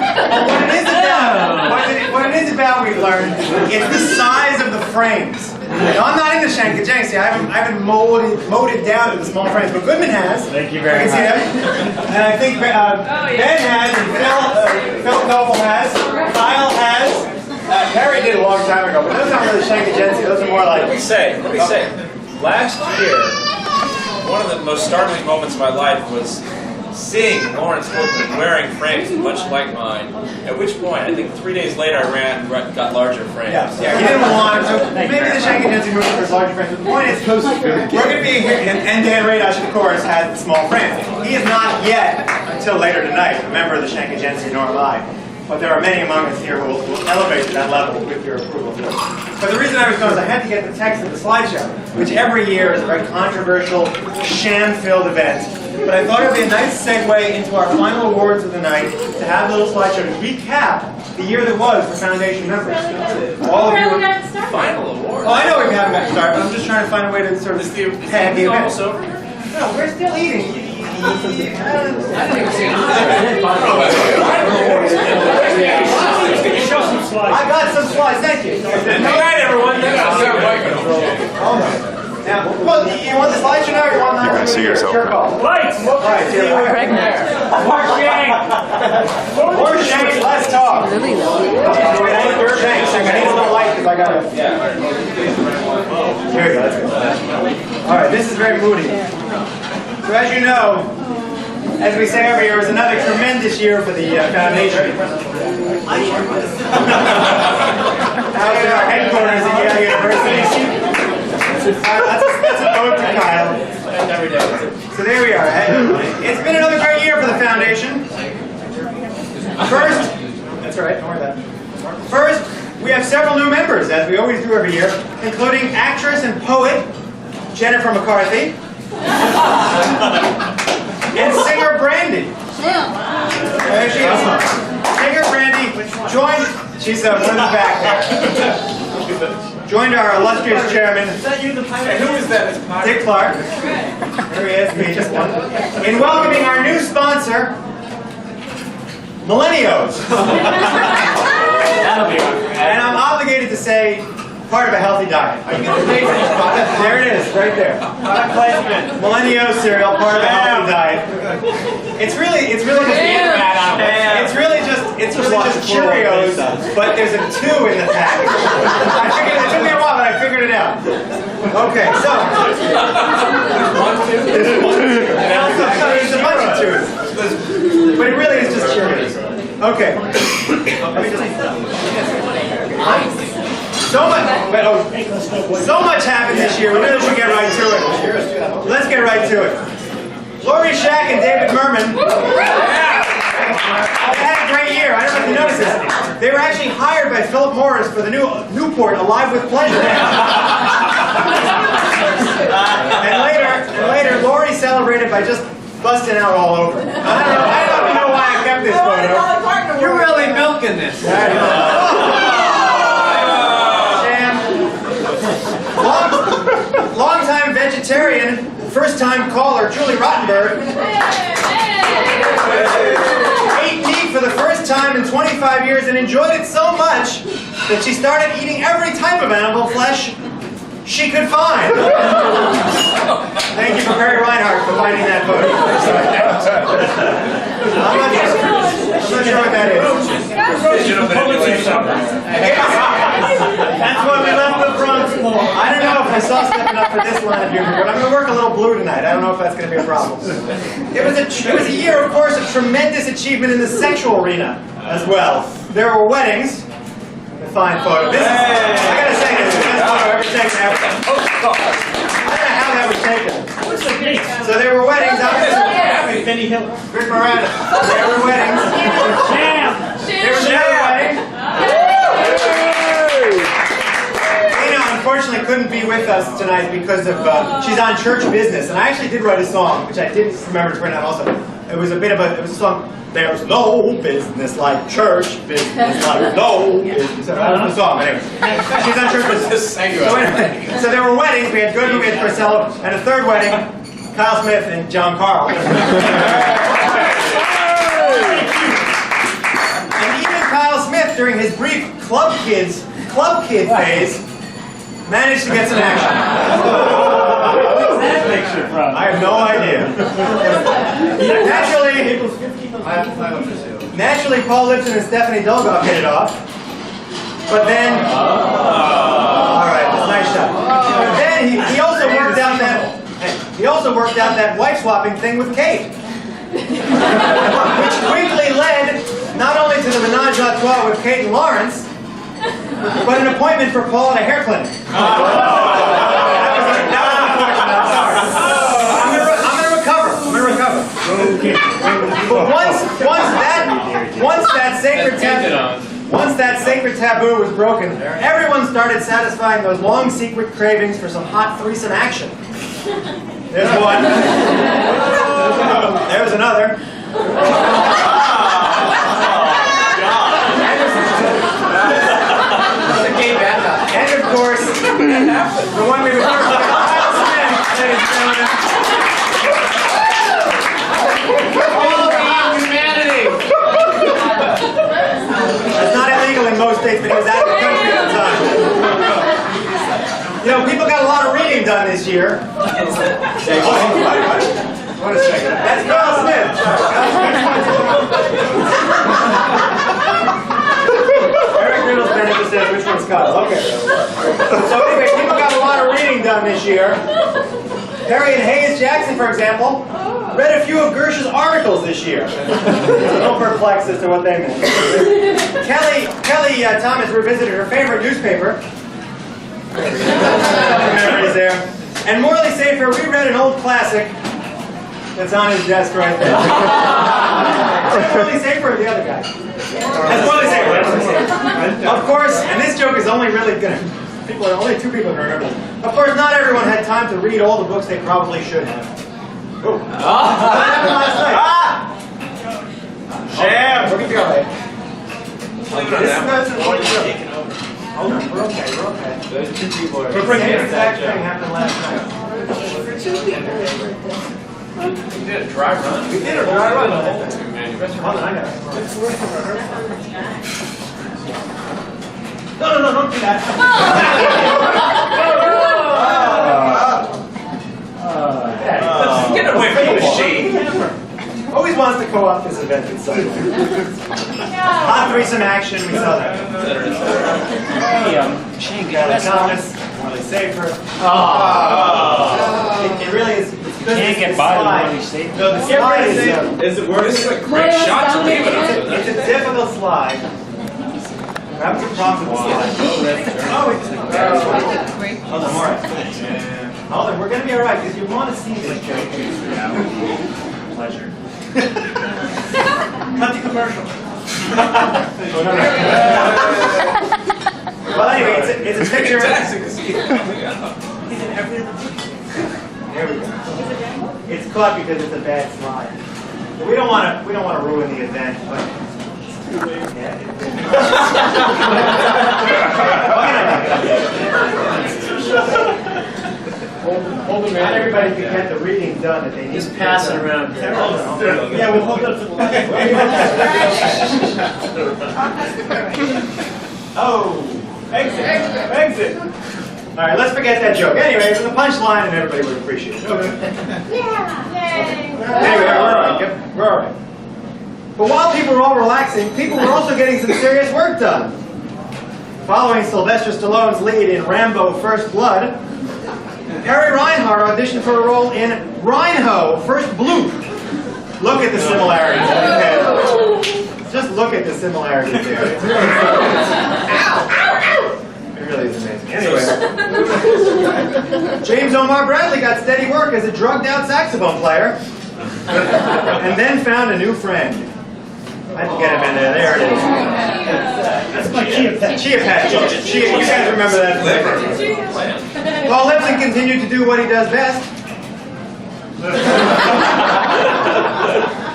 What it is about, we've learned, it's the size of the frames. Now, I'm not into Shankajank. I haven't molded down to the small frames, but Goodman has. Thank you very much. And I think Ben has, and Phil Noble has, Kyle has. Harry did a long time ago, but those aren't really Shankajank. Those are more like. Let me say, last year, one of the most startling moments of my life was seeing Lawrence Goodman wearing frames much like mine. At which point, I think 3 days later, I got larger frames. Yeah, he didn't want to. Maybe the Shankajank moved for his larger frames. But the point is, we're going to be here, and Dan Radosh, of course, had small frames. He is not yet, until later tonight, a member of the Shankajank, nor am I. But there are many among us here who will elevate to that level with your approval. But the reason I was going is I had to get the text of the slideshow, which every year is a very controversial, sham-filled event. But I thought it would be a nice segue into our final awards of the night to have a little slideshow to recap the year that was for Foundation members. All of you. Final award. Oh, I know we haven't got to start, but I'm just trying to find a way to sort of pad the event. Almost over? No, we're still eating. I got some slides, thank you. All right, everyone. Now, well, you want the slideshow now or you want the can see yourself. Your call. Lights! All right, More Shank! More Shank, less talk. I need a little light because I got it. Here we go, let's go. All right, this is very moody. So as you know, as we say every year, it was another tremendous year for the Foundation. Out in our headquarters at Yale University. That's a vote to Kyle. So there we are. It's been another great year for the Foundation. First, that's all right, don't worry about it. First, we have several new members, as we always do every year, including actress and poet Jennifer McCarthy. And singer Brandy. There she is. Singer Brandy joined. She's one in the back there. Joined our illustrious chairman. And who is that? Dick Clark. There he is. Me, just one. In welcoming our new sponsor, Millennials. That'll be right. And I'm obligated to say, part of a healthy diet. Are you going to pay for this product? There it is, right there. Product placement. Millennial cereal, part of a healthy diet. It's really just Cheerios, but there's a 2 in the package. It took me a while, but I figured it out. Okay, so there's a bunch of 2s, but it really is just Cheerios. Okay. So much happened this year. We really should get right to it. Let's get right to it. Lori Shack and David Merman had a great year. I don't know if you noticed this. They were actually hired by Philip Morris for the new Newport Alive with Pleasure. And later, Lori celebrated by just busting out all over. I don't know why I kept this photo. You're really milking this. Long-time vegetarian, first-time caller, Julie Rottenberg, ate meat for the first time in 25 years and enjoyed it so much that she started eating every type of animal flesh she could find. Thank you for Perry Reinhardt for finding that photo. I'm not sure what that is. That's what we left the Bronx for. I don't know if I saw stepping up for this line of humor, but I'm going to work a little blue tonight. I don't know if that's going to be a problem. It was a year, of course, of tremendous achievement in the sexual arena as well. There were weddings. A fine photo. I got to say this. So there were weddings. Penny Hill. Rick Moranis. There were weddings. There was another wedding. Dana unfortunately couldn't be with us tonight because of she's on church business, and I actually did write a song, which I did remember to print out also. It was a song. There's no business like church business like no business. That was the song, anyway. She's on church business. Thank you. So there were weddings. We had Goodman, we had Priscilla, and a third wedding, Kyle Smith and John Carl. And even Kyle Smith, during his brief club kid phase, managed to get some action. That picture from? I have no idea. Naturally, Paul Lipton and Stephanie Dolgoff hit it off. But then, all right, that's a nice shot. But then he also worked out that wife swapping thing with Kate, which quickly led not only to the menage a trois with Kate and Lawrence, but an appointment for Paul at a hair clinic. I'm gonna recover. But once that sacred taboo was broken, everyone started satisfying those long secret cravings for some hot threesome action. There's one. There's another. And of course, the one we were talking about, humanity. It's not illegal in most states, but he was out of the country at the time. You know, people got a lot of reading done this year. What a second. That's Carl Smith. Eric Riddle's benefit says which one's Kyle. Okay. So anyway, people got a lot of reading done this year. Perry and Hayes Jackson, for example, read a few of Gersh's articles this year. No perplexed as to what they meant. Kelly Thomas revisited her favorite newspaper. Memories there. And Morley Safer reread an old classic that's on his desk right there. Morley Safer or the other guy? That's Morley Safer. Of course, and this joke is only really good. Only two people can remember this. Of course, not everyone had time to read all the books they probably should have. Oh. What happened last night? Sham! We're going to go right. Hold on, we're okay. Those two people are... The same exact thing happened last night. We did a dry run. We did a dry run. Hold on, I got it. No, don't do that. Get away from the machine. Always wants to co-opt this event in some way. Hot threesome action, we saw that. Thomas, Morley Safer. It really is. Can't get by with Morley Safer. No, the slide is it worth? This is a great shot to leave it. It's a difficult slide. Perhaps a problem with the slide. Hold on, all right. Hold on, we're going to be all right because you want to see this joke. Pleasure. Cut the commercial. Well, anyway, it's a picture. There we go. It's caught because it's a bad slide. But we don't want to ruin the event, but. Not everybody can get the reading done that they need. Just pass it around. Yeah, we'll hold up to the Oh, exit. All right, let's forget that joke. Anyway, it's a punchline and everybody would appreciate it. Okay. Anyway, we're all right. But while people were all relaxing, people were also getting some serious work done. Following Sylvester Stallone's lead in Rambo: First Blood, Harry Reinhardt auditioned for a role in Reinho: First Blood. Look at the similarities. Okay. Just look at the similarities there. It really really is amazing. Anyway, James Omar Bradley got steady work as a drugged-out saxophone player, and then found a new friend. I had to get him in there. There it is. That's my Chia Pet. Chia Pet. You guys remember that? Paul Lipson continued to do what he does best.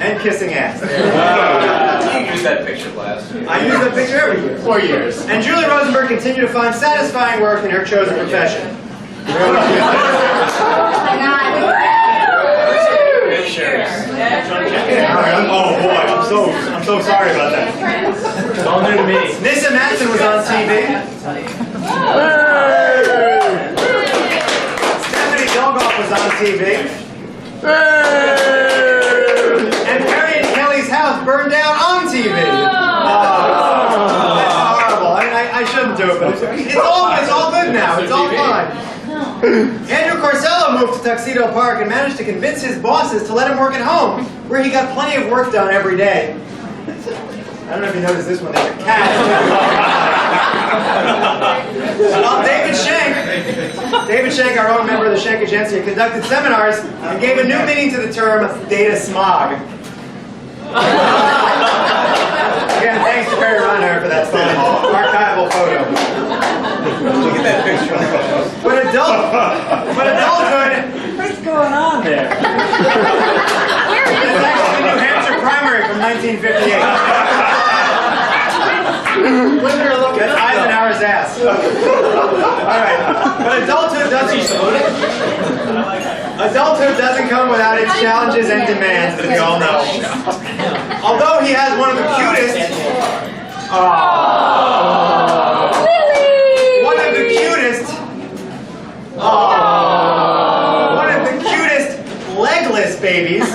And kissing ass. You used that picture last year. I use that picture every year. 4 years. And Julie Rosenberg continued to find satisfying work in her chosen profession. Oh boy, I'm so sorry about that. It's all new to me. Nissa Matson was on TV. Stephanie Dolgoff was on TV. And Perry and Kelly's house burned down on TV. That's horrible. I mean, I shouldn't do it, but it's all good now. It's all fine. Andrew Corsello moved to Tuxedo Park and managed to convince his bosses to let him work at home, where he got plenty of work done every day. I don't know if you noticed this one. There's a cat. Well, David Shank, our own member of the Shank Agency, conducted seminars and gave a new meaning to the term data smog. Again, thanks to Barry Ronheimer for that fun archival photo. Look at that picture. But adulthood. What's going on there? This is actually the New Hampshire primary from 1958. That's Eisenhower's ass. All right, but adulthood doesn't come without its challenges and demands, as we all know. Although he has one of the cutest. One of the cutest legless babies.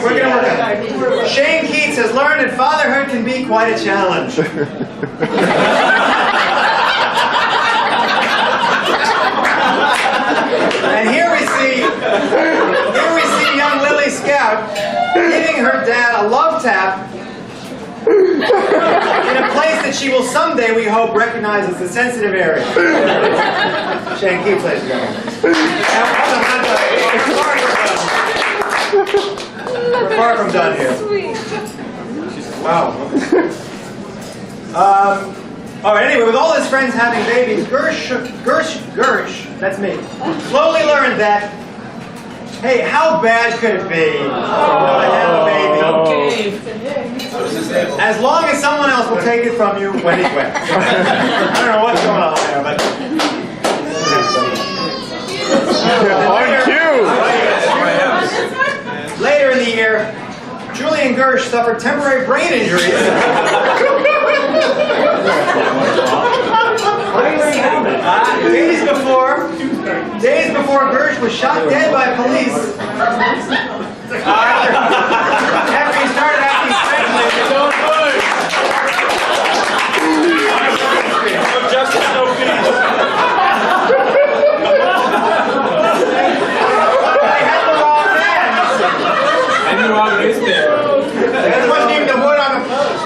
We're going to work on it. Shane Keats has learned that fatherhood can be quite a challenge. And here we see young Lily Scout giving her dad a love tap in a place that she will someday, we hope, recognize as a sensitive area. Shane Keats, ladies and gentlemen. We're far from done here. Wow. All right, anyway, with all his friends having babies, Gersh, that's me, slowly learned that, hey, how bad could it be to have a baby? As long as someone else will take it from you when he's wet. I don't know what's going on there, but... Later in the year, Julie and Gersh suffered temporary brain injuries. Days before Gersh was shot dead by police after he started acting strangely. No justice, no peace. There wasn't even the wood on the post.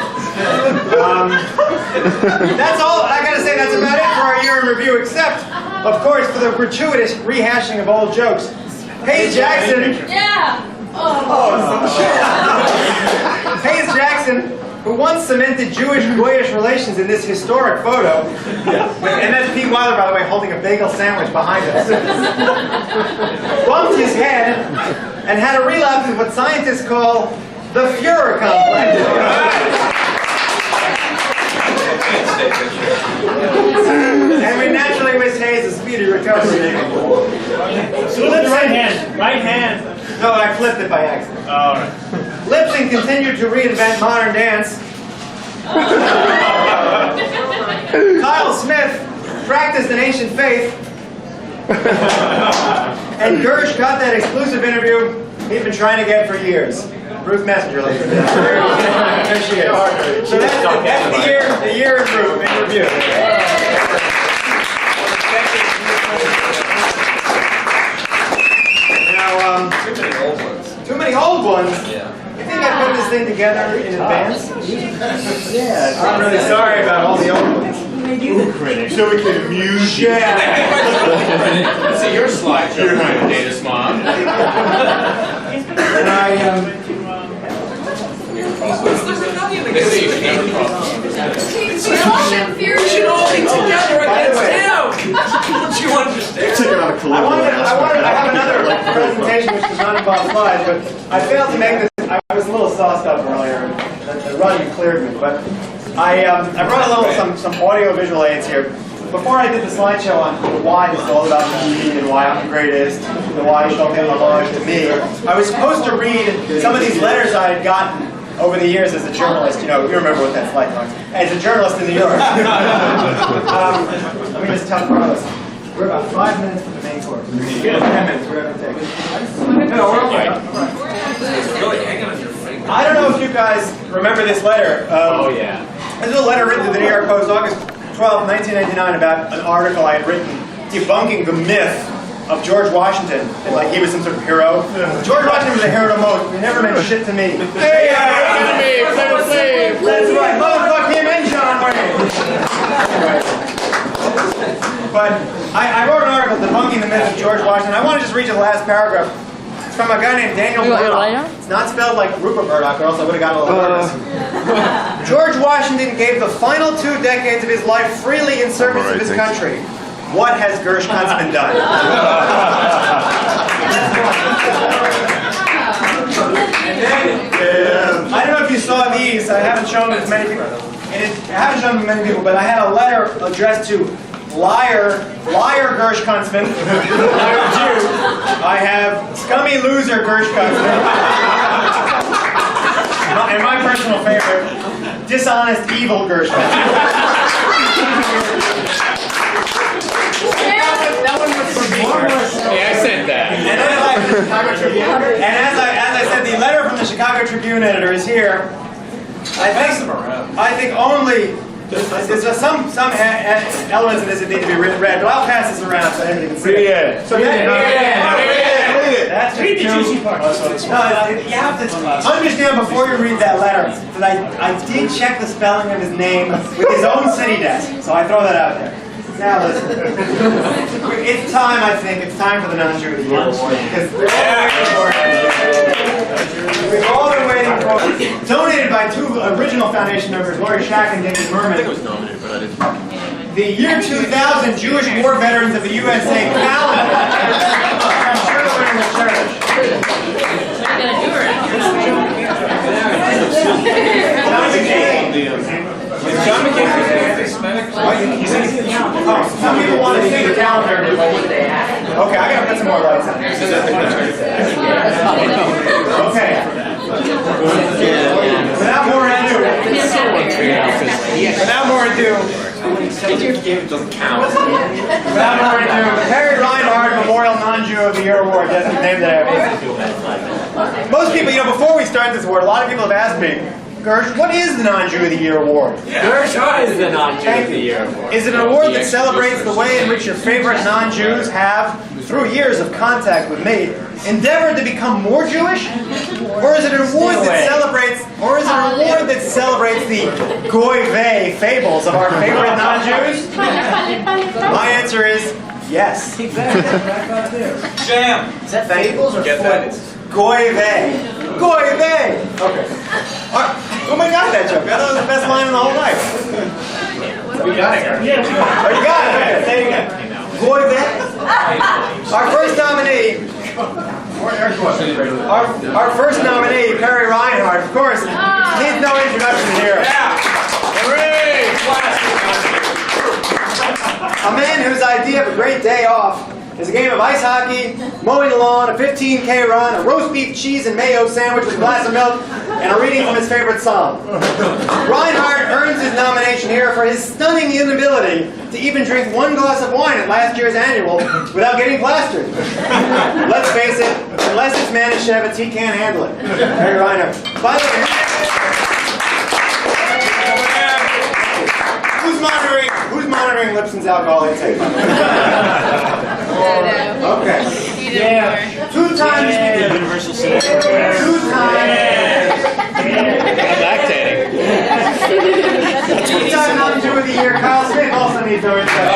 That's all. I gotta say, that's about it for our year in review, except, of course, for the gratuitous rehashing of old jokes. Hayes Jackson. Yeah. Hayes Jackson, who once cemented Jewish-Goyish relations in this historic photo, and that's Pete Weiler, by the way, holding a bagel sandwich behind us, bumped his head and had a relapse of what scientists call the Fuhrer complex. And we naturally wish Hayes a speedy recovery. So with the right hand. Right hand. No, I flipped it by accident. All right. Lipson continued to reinvent modern dance. Kyle Smith practiced an ancient faith. And Gersh got that exclusive interview he'd been trying to get for years. Ruth Messenger, ladies and gentlemen. There she is. So that's the year in review. Now, the old ones. You think I put this thing together in advance? Yeah, I'm really sorry about all the old ones. So we can amuse you. Let's see your slide. You're my data snob. And I They say you should never cross. We should all be together against him! Don't you understand? I have another presentation which does not involve slides, but I failed to make this. I was a little sauced up earlier. The running cleared me, but I brought a little some audio visual aids here. Before I did the slideshow on why this is all about me and why I'm the greatest, and why you should pay homage to me, I was supposed to read some of these letters I had gotten over the years as a journalist. You know, you remember what that's like. As a journalist in New York. Let me just tell Carlos. We're about 5 minutes from the main course. 10 minutes, we're going to take. No, we're okay. I don't know if you guys remember this letter. Yeah. This is a letter written to the New York Post, August 12, 1999, about an article I had written debunking the myth of George Washington, and like he was some sort of hero. George Washington was a hero to most. He never meant shit to me. Hey, that's right. Motherfuck him and John Wayne. But I wrote an article debunking the myth of George Washington. I want to just read you the last paragraph. It's from a guy named Daniel Murdoch. It's not spelled like Rupert Murdoch, or else I would have gotten a little nervous. George Washington gave the final 2 decades of his life freely in service of his country. What has Gersh Kuntzman done? I don't know if you saw these. I haven't shown them to many people. But I had a letter addressed to liar Gersh Kuntzman. I have scummy loser Gersh Kuntzman. And my personal favorite, dishonest evil Gersh Kuntzman. That one was for me. Yeah, I said that. And as I said, the letter from the Chicago Tribune editor is here. I think only there's some elements of this that need to be read, but I'll pass this around so everybody can see it. So that's read the juicy part. You have to understand before you read that letter that I did check the spelling of his name with his own city desk, so I throw that out there. Now listen, it's time, I think, it's time for the non-Jew of the Year award, because we've all been waiting for it. Donated by 2 original foundation members, Lori Shack and David Merman. I think it was nominated, but I didn't. The year 2000 Jewish War Veterans of the USA calendar. I'm sure they're in the church. John McCain. Some people want to see the calendar. Okay, I gotta put some more lights on here. Okay. Without more ado, Harry Reinhardt Memorial Non-Jew of the Year Award. That's the name that I have. Most people, before we start this award, a lot of people have asked me, Gersh, what is the Non-Jew of the Year Award? Gersh, what is the Non-Jew of the Year Award? Is it an award that celebrates the way in which your favorite non-Jews have, through years of contact with me, endeavored to become more Jewish? Or is it an award that celebrates the goy vey fables of our favorite non-Jews? My answer is yes. Jam! Is that fables or foibles? Goy vey. Goy vey! Okay. Oh my God, that joke. That was the best line in the whole night. We got it. Oh, you got it. Okay, there you go. Goy vey. Our first nominee. Our first nominee, Perry Reinhardt, of course, needs no introduction here. A man whose idea of a great day off is a game of ice hockey, mowing the lawn, a 15K run, a roast beef, cheese, and mayo sandwich with a glass of milk, and a reading from his favorite psalm. Reinhardt earns his nomination here for his stunning inability to even drink 1 glass of wine at last year's annual without getting plastered. Let's face it, unless it's Manischewitz, he can't handle it. Harry Reinhardt. By the way, who's monitoring Lipson's alcohol intake? Okay. Yeah. Two-time Universal Civic. Lactating. Two-time Mountain Dew of the Year, Kyle Smith also needs our insight.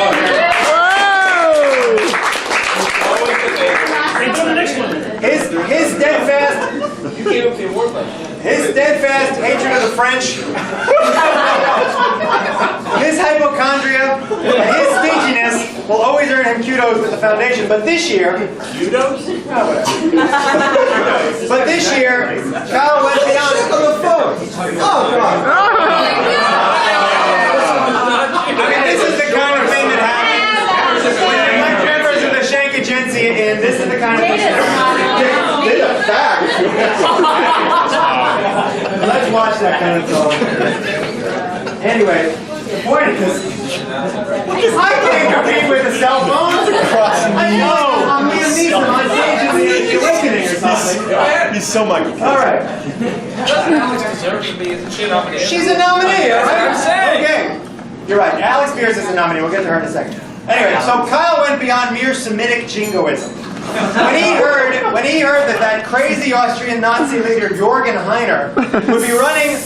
His steadfast hatred of the French, his hypochondria, and his stinginess will always earn him kudos with the foundation. But this year, Kudos? but this year, Kyle went beyond. I mean, this is the kind of thing that happens when members of the Shankagency in. This is the kind of thing that let's watch that kind of talk. Anyway, the point is, I can't compete with the cell phone. I know. I'm Liam Neeson on stage in The Awakening or something. He's so much. All right. Doesn't Alex deserve to be a nominee? She's a nominee, all right? That's what I'm saying. Okay. You're right. Alex Spears is a nominee. We'll get to her in a second. Anyway, so Kyle went beyond mere Semitic jingoism. When he heard that crazy Austrian Nazi leader Jürgen Heiner would be running,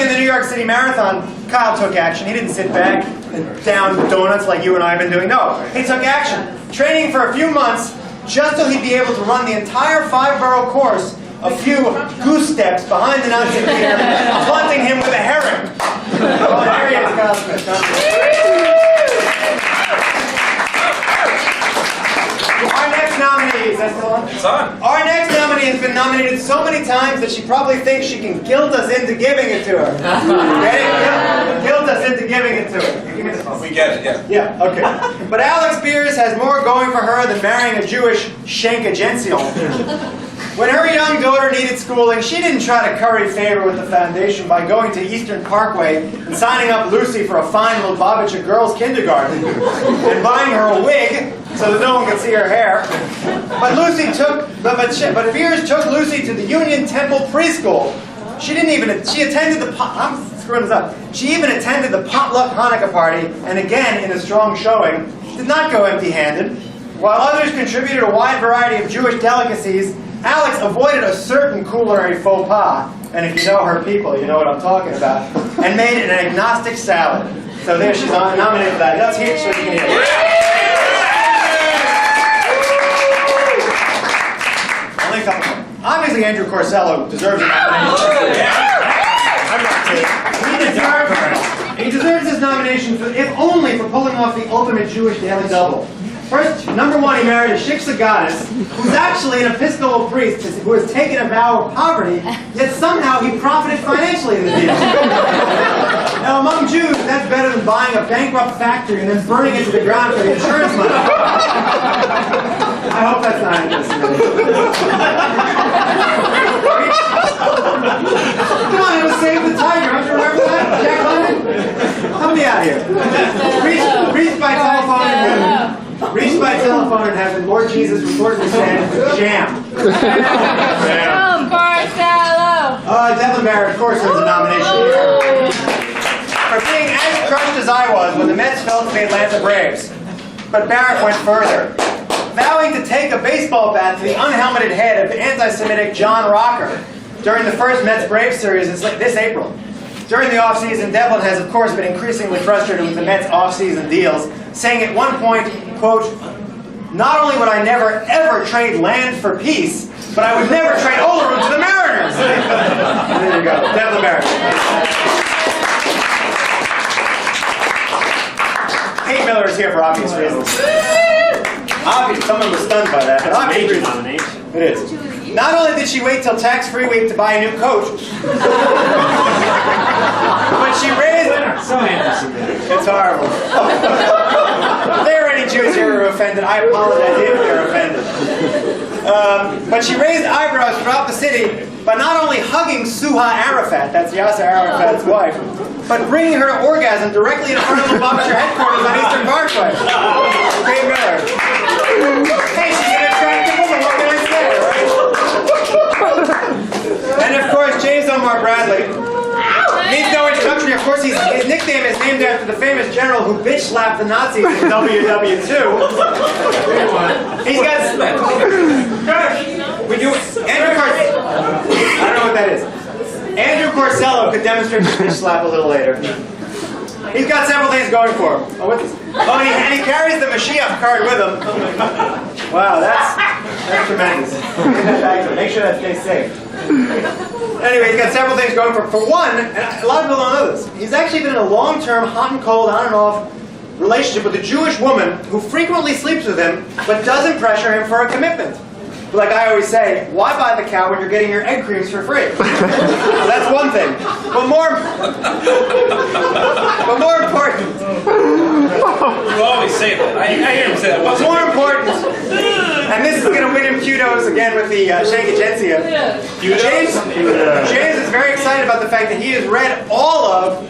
in the New York City Marathon, Kyle took action. He didn't sit back and down donuts like you and I have been doing. No, he took action, training for a few months just so he'd be able to run the entire 5-borough course a few goose steps behind the Nazi leader, taunting him with a herring. Oh, there he is, Kyle Smith. Our next nominee, is that still on? It's on. Our next nominee has been nominated so many times that she probably thinks she can guilt us into giving it to her. Get it? Guilt us into giving it to her. Give me this one. We get it, yeah. Yeah, okay. But Alex Spears has more going for her than marrying a Jewish Shankagensian. When her young daughter needed schooling, she didn't try to curry favor with the foundation by going to Eastern Parkway and signing up Lucy for a fine Lubavitcher girls' kindergarten and buying her a wig so that no one could see her hair. But Spears took Lucy to the Union Temple preschool. She attended the She even attended the potluck Hanukkah party, and again, in a strong showing, did not go empty-handed. While others contributed a wide variety of Jewish delicacies, Alex avoided a certain culinary faux pas, and if you know her people, you know what I'm talking about, and made it an agnostic salad. So there, she's nominated for that. Let's hear it so you can hear it. Only a couple more. Obviously, Andrew Corsello deserves a nomination. He deserves his nomination, if only for pulling off the ultimate Jewish daily double. First, number one, he married a shiksa goddess, who's actually an Episcopal priest who has taken a vow of poverty, yet somehow he profited financially in the deal. Now, among Jews, that's better than buying a bankrupt factory and then burning it to the ground for the insurance money. I hope that's not anti-Semitic. Come on, it was Save the Tiger. Don't you remember that? Jack London? Help me out here. Reached by telephone in heaven, Lord Jesus reportedly said, jam. Devlin Barrett, of course, wins a nomination here. For being as crushed as I was when the Mets fell to the Atlanta Braves. But Barrett went further, vowing to take a baseball bat to the unhelmeted head of anti-Semitic John Rocker during the first Mets-Braves series this April. During the offseason, Devlin has, of course, been increasingly frustrated with the Mets' offseason deals, saying at one point, quote, "Not only would I never, ever trade land for peace, but I would never trade Olerud to the Mariners." There you go, Devlin Barrett. Kate Miller is here for obvious reasons. Obvious, someone was stunned by that, but obvious reasons. It is. Not only did she wait till tax-free week to buy a new coat, but she raised... So anti-Semitic. It's horrible. If there are any Jews here who are offended, I apologize if they're offended. But she raised eyebrows throughout the city by not only hugging Suha Arafat, that's Yasser Arafat's wife, but bringing her to orgasm directly in front of the Lubavitcher headquarters on Eastern Parkway. Kate Miller. Hey, she's an attractive woman, what can I say, right? And of course, James Omar Bradley. Needs no introduction. Of course, his nickname is named after the famous general who bitch slapped the Nazis in WW2. He's got. We do Andrew Carcello. I don't know what that is. Andrew Carcello could demonstrate the bitch slap a little later. He's got several things going for him. Oh, what's this? Oh, and he carries the Mashiach card with him. Wow, that's tremendous. Make sure that stays safe. Anyway, he's got several things going for him. For one, and a lot of people don't know this, he's actually been in a long-term, hot and cold, on and off relationship with a Jewish woman who frequently sleeps with him, but doesn't pressure him for a commitment. Like I always say, why buy the cow when you're getting your egg creams for free? So that's one thing. But more important. You always say that. I hear him say that. What's more important, and this is going to win him kudos again with the Shank Agencia. James is very excited about the fact that he has read all of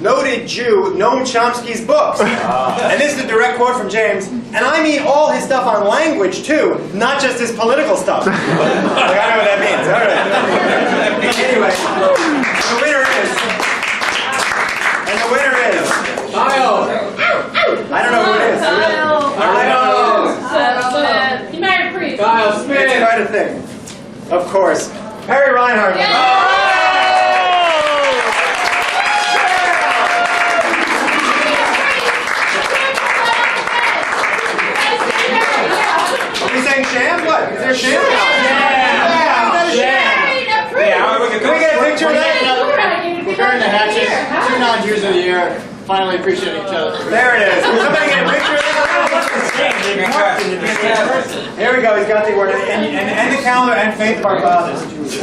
noted Jew Noam Chomsky's books. And this is a direct quote from James. And I mean all his stuff on language, too, not just his political stuff. Like, I know what that means. All right. Anyway, the winner is... And the winner is... Kyle. I don't know who it is. Kyle. He married a priest. Kyle Smith. It's quite a thing. Of course. Harry Reinhardt. Sham? What? Is there a sham? Can we get a picture of that? We're burning the hatches. 2 non-Jews of the year. Finally appreciating each other. There it is. Can somebody get a picture of that? Here we go. He's got the award. And the calendar and faith of our fathers. He's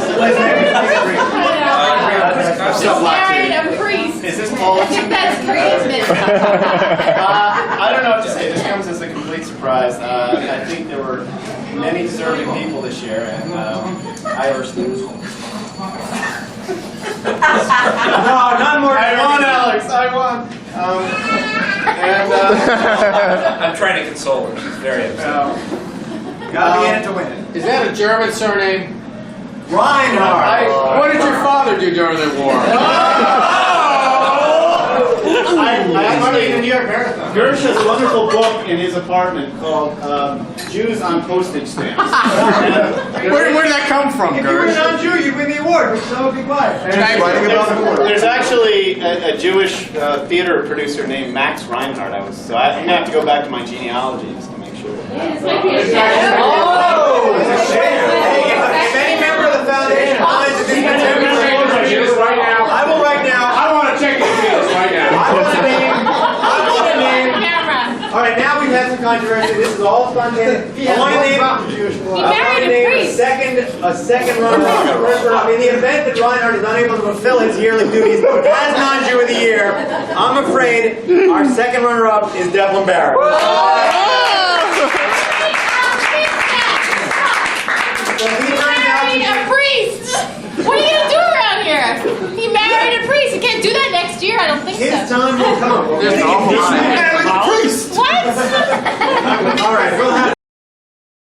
married a priest. Is this Paul? I think that's crazy. I don't know what to say. This comes as a complete surprise. I think there were many deserving people this year, and Irish things. No, not more. I won, Alex. I won. I'm trying to console her. She's very upset. Gotta be in it to win it. Is that a German surname? Reinhardt. What did your father do during the war? I'm running the New York Marathon. Gersh has a wonderful book in his apartment called Jews on Postage Stamps. Where did that come from, If you were a Gersh? non-Jew, you'd win the award, so be quiet. There's actually a Jewish theater producer named Max Reinhardt. I'm going to have to go back to my genealogy just to make sure. This might be a shame. If any member of the foundation finds that this material right now. I will right now. I want to check your penis right now. I want to name. All right, now we've had some controversy. This is all spontaneous. I want to name a second runner-up. In the event that Reinhardt is unable to fulfill his yearly duties as non-Jew of the year, I'm afraid our second runner-up is Devlin Barrett. So he turns out to be A priest! What are you gonna do around here? He married a priest. He can't do that next year. I don't think his so. time will come. There's an awful lot.